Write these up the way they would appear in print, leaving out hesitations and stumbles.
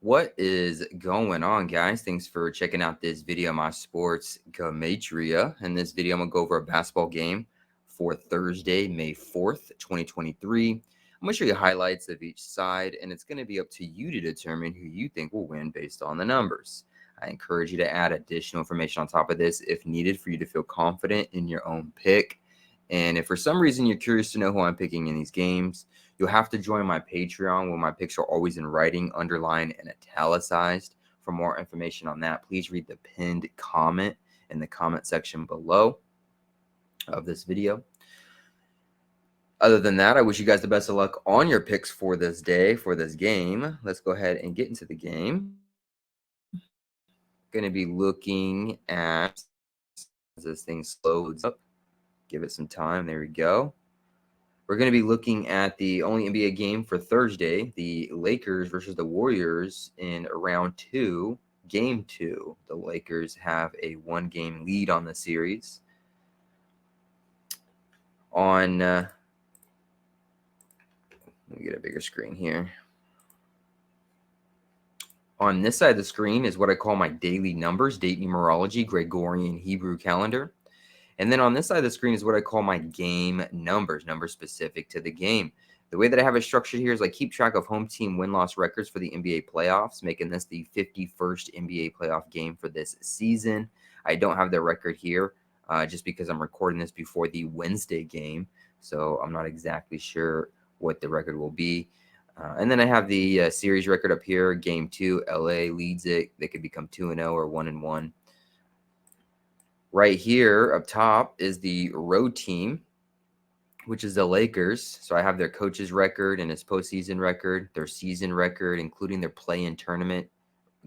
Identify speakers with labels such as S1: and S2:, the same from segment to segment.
S1: What is going on, guys? Thanks for checking out this video on my sports Gematria. In this video, I'm going to go over a basketball game for Thursday, May 4th, 2023. I'm going to show you highlights of each side, and it's going to be up to you to determine who you think will win based on the numbers. I encourage you to add additional information on top of this if needed for you to feel confident in your own pick. And if for some reason you're curious to know who I'm picking in these games, you'll have to join my Patreon where my picks are always in writing, underlined, and italicized. For more information on that, please read the pinned comment in the comment section below of this video. Other than that, I wish you guys the best of luck on your picks for this day, for this game. Let's go ahead and get into the game. Going to be looking at as this thing loads up. Give it some time. There we go. We're going to be looking at the only NBA game for Thursday, the Lakers versus the Warriors in round 2, game 2. The Lakers have a 1-game lead on the series. Let me get a bigger screen here. On this side of the screen is what I call my daily numbers, date numerology, Gregorian Hebrew calendar. And then on this side of the screen is what I call my game numbers specific to the game. The way that I have it structured here is I keep track of home team win-loss records for the NBA playoffs, making this the 51st NBA playoff game for this season. I don't have the record here just because I'm recording this before the Wednesday game, so I'm not exactly sure what the record will be. And then I have the series record up here, game 2, LA leads it. They could become 2-0 or 1-1. Right here up top is the road team, which is the Lakers. So I have their coach's record and his postseason record, their season record, including their play-in tournament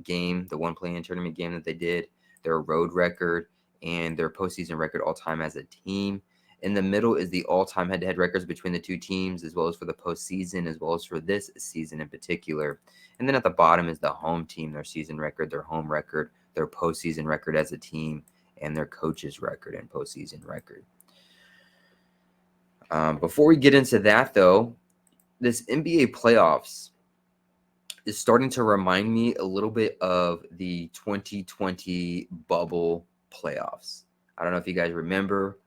S1: game, the one play-in tournament game that they did, their road record, and their postseason record all-time as a team. In the middle is the all-time head-to-head records between the two teams, as well as for the postseason, as well as for this season in particular. And then at the bottom is the home team, their season record, their home record, their postseason record as a team, and their coach's record and postseason record. Before we get into that, though, this NBA playoffs is starting to remind me a little bit of the 2020 bubble playoffs. I don't know if you guys remember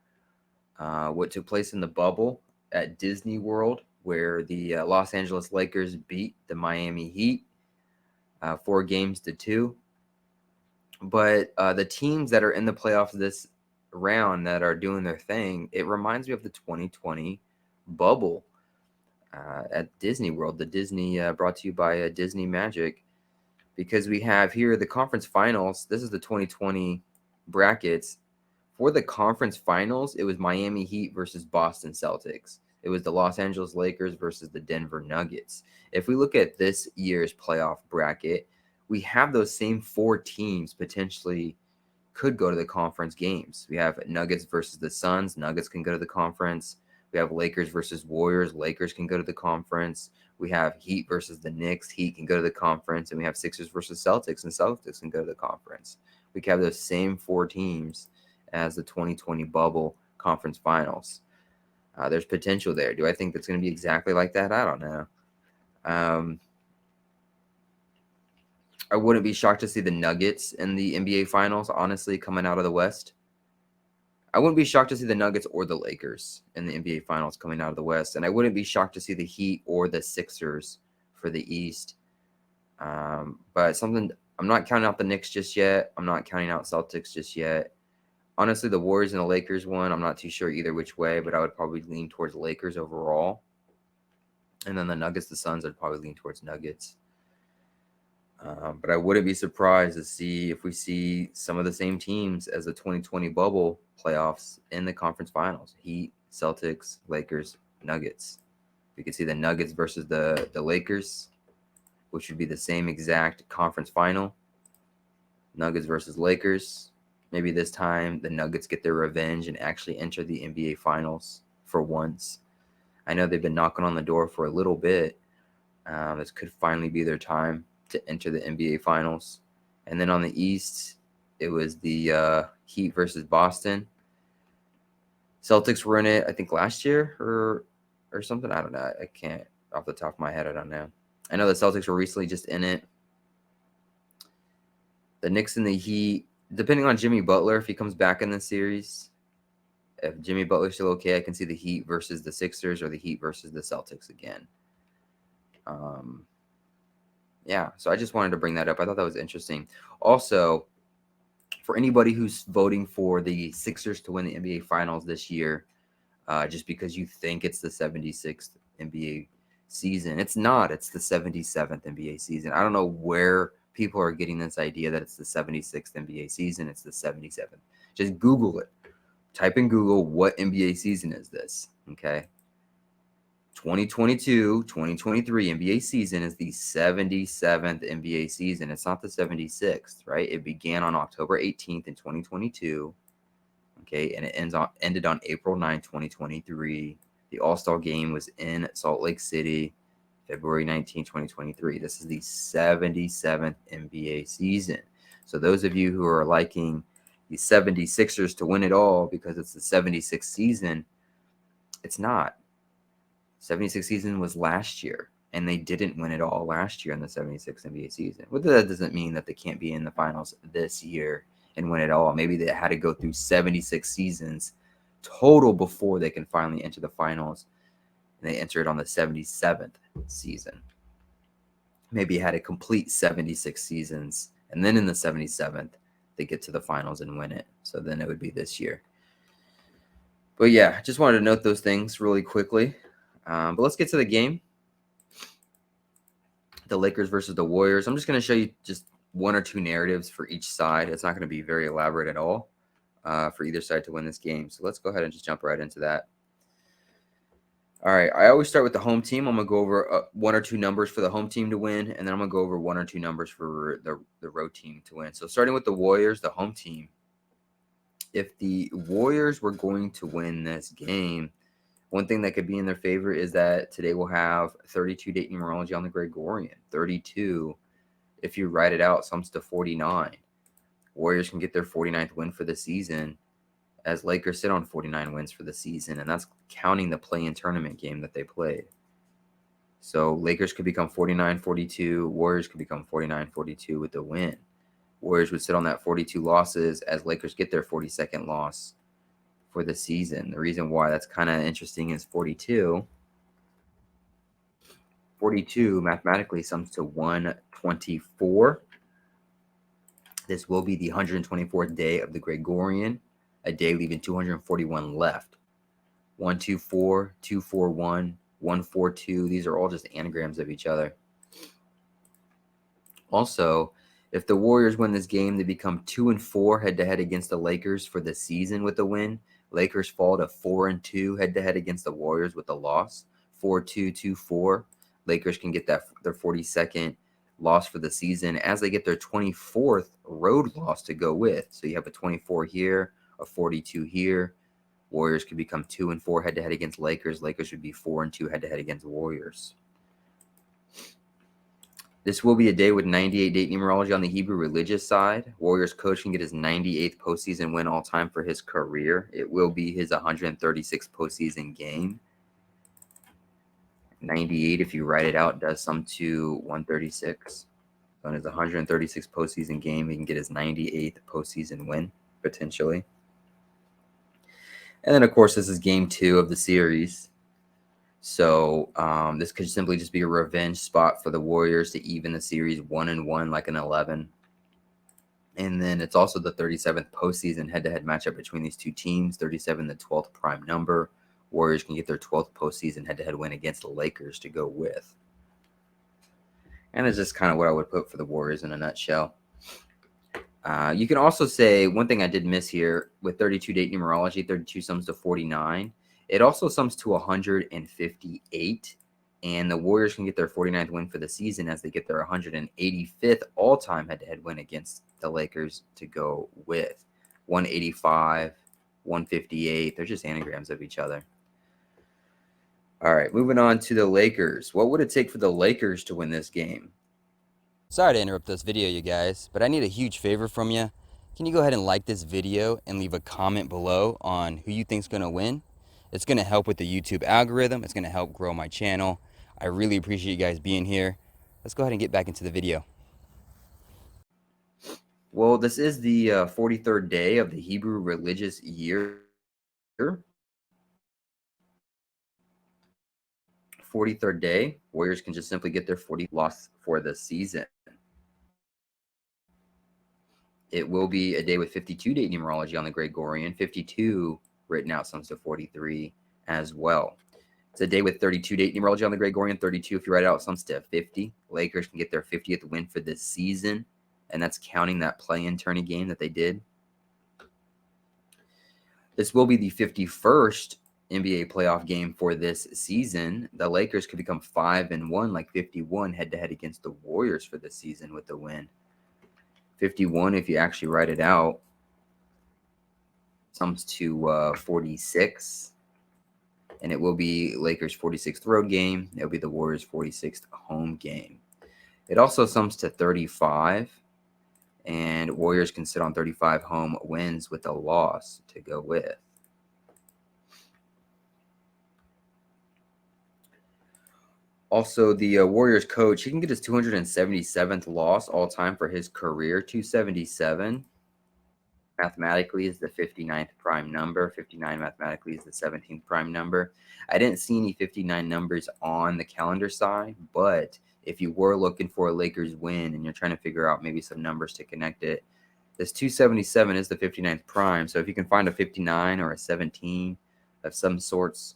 S1: what took place in the bubble at Disney World, where the Los Angeles Lakers beat the Miami Heat 4-2. But the teams that are in the playoffs this round that are doing their thing, it reminds me of the 2020 bubble at Disney World, the Disney brought to you by Disney Magic, because we have here the conference finals. This is the 2020 brackets. For the conference finals, it was Miami Heat versus Boston Celtics. It was the Los Angeles Lakers versus the Denver Nuggets. If we look at this year's playoff bracket, we have those same 4 teams potentially could go to the conference games. We have Nuggets versus the Suns. Nuggets can go to the conference. We have Lakers versus Warriors. Lakers can go to the conference. We have Heat versus the Knicks. Heat can go to the conference. And we have Sixers versus Celtics, and Celtics can go to the conference. We can have those same 4 teams as the 2020 bubble conference finals. There's potential there. Do I think that's going to be exactly like that? I don't know. I wouldn't be shocked to see the Nuggets in the NBA Finals, honestly, coming out of the West. I wouldn't be shocked to see the Nuggets or the Lakers in the NBA Finals coming out of the West. And I wouldn't be shocked to see the Heat or the Sixers for the East. But something, I'm not counting out the Knicks just yet. I'm not counting out Celtics just yet. Honestly, the Warriors and the Lakers one, I'm not too sure either which way, but I would probably lean towards Lakers overall. And then the Nuggets, the Suns, I'd probably lean towards Nuggets. But I wouldn't be surprised to see if we see some of the same teams as the 2020 bubble playoffs in the conference finals. Heat, Celtics, Lakers, Nuggets. We could see the Nuggets versus the Lakers, which would be the same exact conference final. Nuggets versus Lakers. Maybe this time the Nuggets get their revenge and actually enter the NBA Finals for once. I know they've been knocking on the door for a little bit. This could finally be their time to enter the NBA Finals. And then on the East, it was the Heat versus Boston. Celtics were in it, I think, last year or something. I don't know. I can't, off the top of my head, I don't know. I know the Celtics were recently just in it. The Knicks and the Heat, depending on Jimmy Butler, if he comes back in the series. If Jimmy Butler's still okay, I can see the Heat versus the Sixers or the Heat versus the Celtics again. Yeah, so I just wanted to bring that up. I thought that was interesting. Also, for anybody who's voting for the Sixers to win the NBA Finals this year, just because you think it's the 76th NBA season, it's not. It's the 77th NBA season. I don't know where people are getting this idea that it's the 76th NBA season. It's the 77th. Just Google it. Type in Google, what NBA season is this? Okay. 2022-2023 NBA season is the 77th NBA season. It's not the 76th, right? It began on October 18th in 2022, okay, and it ended on April 9th, 2023. The All-Star game was in Salt Lake City, February 19th, 2023. This is the 77th NBA season. So those of you who are liking the 76ers to win it all because it's the 76th season, it's not. 76 season was last year, and they didn't win it all last year in the 76 NBA season. But that doesn't mean that they can't be in the finals this year and win it all. Maybe they had to go through 76 seasons total before they can finally enter the finals, and they enter it on the 77th season. Maybe it had to complete 76 seasons, and then in the 77th, they get to the finals and win it. So then it would be this year. But yeah, just wanted to note those things really quickly. But let's get to the game. The Lakers versus the Warriors. I'm just going to show you just one or two narratives for each side. It's not going to be very elaborate at all for either side to win this game. So let's go ahead and just jump right into that. All right, I always start with the home team. I'm going to go over one or two numbers for the home team to win, and then I'm going to go over one or two numbers for the road team to win. So starting with the Warriors, the home team. If the Warriors were going to win this game, one thing that could be in their favor is that today we'll have 32 date numerology on the Gregorian. 32, if you write it out, sums to 49. Warriors can get their 49th win for the season as Lakers sit on 49 wins for the season, and that's counting the play-in tournament game that they played. So Lakers could become 49-42. Warriors could become 49-42 with the win. Warriors would sit on that 42 losses as Lakers get their 42nd loss for the season. The reason why that's kind of interesting is 42 mathematically sums to 124. This will be the 124th day of the Gregorian, a day leaving 241 left. 124, 241, 142. These are all just anagrams of each other. Also, if the Warriors win this game, they become 2-4 head-to-head against the Lakers for the season with a win. Lakers fall to 4-2 head-to-head against the Warriors with a loss. 4-2, 2-4. Lakers can get their 42nd loss for the season as they get their 24th road loss to go with. So you have a 24 here, a 42 here. Warriors could become 2-4 head-to-head against Lakers. Lakers would be 4-2 head-to-head against Warriors. This will be a day with 98 date numerology on the Hebrew religious side. Warriors coach can get his 98th postseason win all time for his career. It will be his 136th postseason game. 98, if you write it out, does sum to 136. So in his 136th postseason game, he can get his 98th postseason win, potentially. And then, of course, this is game 2 of the series. So this could simply just be a revenge spot for the Warriors to even the series 1-1 like an 11. And then it's also the 37th postseason head-to-head matchup between these two teams. 37, the 12th prime number. Warriors can get their 12th postseason head-to-head win against the Lakers to go with. And it's just kind of what I would put for the Warriors in a nutshell. You can also say, one thing I did miss here, with 32 date numerology, 32 sums to 49. It also sums to 158, and the Warriors can get their 49th win for the season as they get their 185th all-time head-to-head win against the Lakers to go with. 185, 158, they're just anagrams of each other. All right, moving on to the Lakers. What would it take for the Lakers to win this game?
S2: Sorry to interrupt this video, you guys, but I need a huge favor from you. Can you go ahead and like this video and leave a comment below on who you think's going to win? It's going to help with the YouTube algorithm. It's going to help grow my channel. I really appreciate you guys being here. Let's go ahead and get back into the video.
S1: Well, this is the 43rd day of the Hebrew religious year. 43rd day, Warriors can just simply get their 40th loss for the season. It will be a day with 52 date numerology on the Gregorian, 52 written out sums to 43 as well. It's a day with 32 date numerology on the Gregorian, 32 if you write it out sums to 50. Lakers can get their 50th win for this season, and that's counting that play-in tourney game that they did. This will be the 51st NBA playoff game for this season. The Lakers could become 5-1, like 51 head-to-head against the Warriors for this season with the win. 51, if you actually write it out, sums to 46. And it will be Lakers' 46th road game. It will be the Warriors' 46th home game. It also sums to 35. And Warriors can sit on 35 home wins with a loss to go with. Also, the Warriors coach, he can get his 277th loss all time for his career. 277 mathematically is the 59th prime number. 59 mathematically is the 17th prime number. I didn't see any 59 numbers on the calendar side, but if you were looking for a Lakers win and you're trying to figure out maybe some numbers to connect it, this 277 is the 59th prime. So if you can find a 59 or a 17 of some sorts,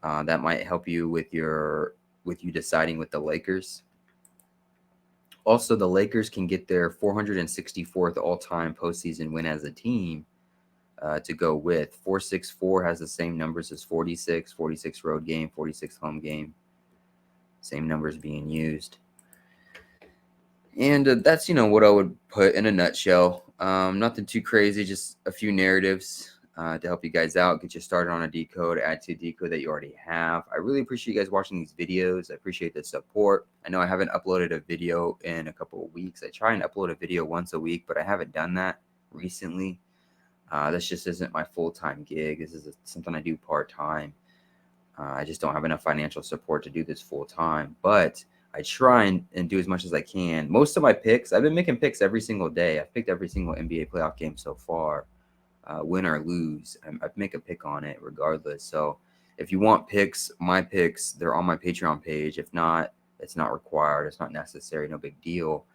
S1: that might help you with you deciding with the Lakers. Also, the Lakers can get their 464th all-time postseason win as a team to go with. 464 has the same numbers as 46, 46 road game, 46 home game. Same numbers being used. And that's, what I would put in a nutshell. Nothing too crazy, just a few narratives to help you guys out, get you started on a decode, add to a decode that you already have. I really appreciate you guys watching these videos. I appreciate the support. I know I haven't uploaded a video in a couple of weeks. I try and upload a video once a week, but I haven't done that recently. This just isn't my full-time gig. This is something I do part-time. I just don't have enough financial support to do this full-time, but I try and do as much as I can. Most of my picks, I've been making picks every single day. I've picked every single NBA playoff game so far. Win or lose, I make a pick on it regardless. So if you want picks, my picks, they're on my Patreon page. If not, it's not required. It's not necessary. No big deal.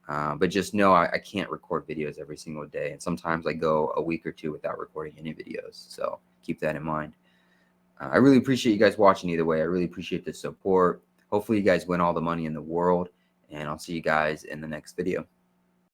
S1: But just know I can't record videos every single day. And sometimes I go a week or two without recording any videos. So keep that in mind. I really appreciate you guys watching either way. I really appreciate the support. Hopefully you guys win all the money in the world. And I'll see you guys in the next video.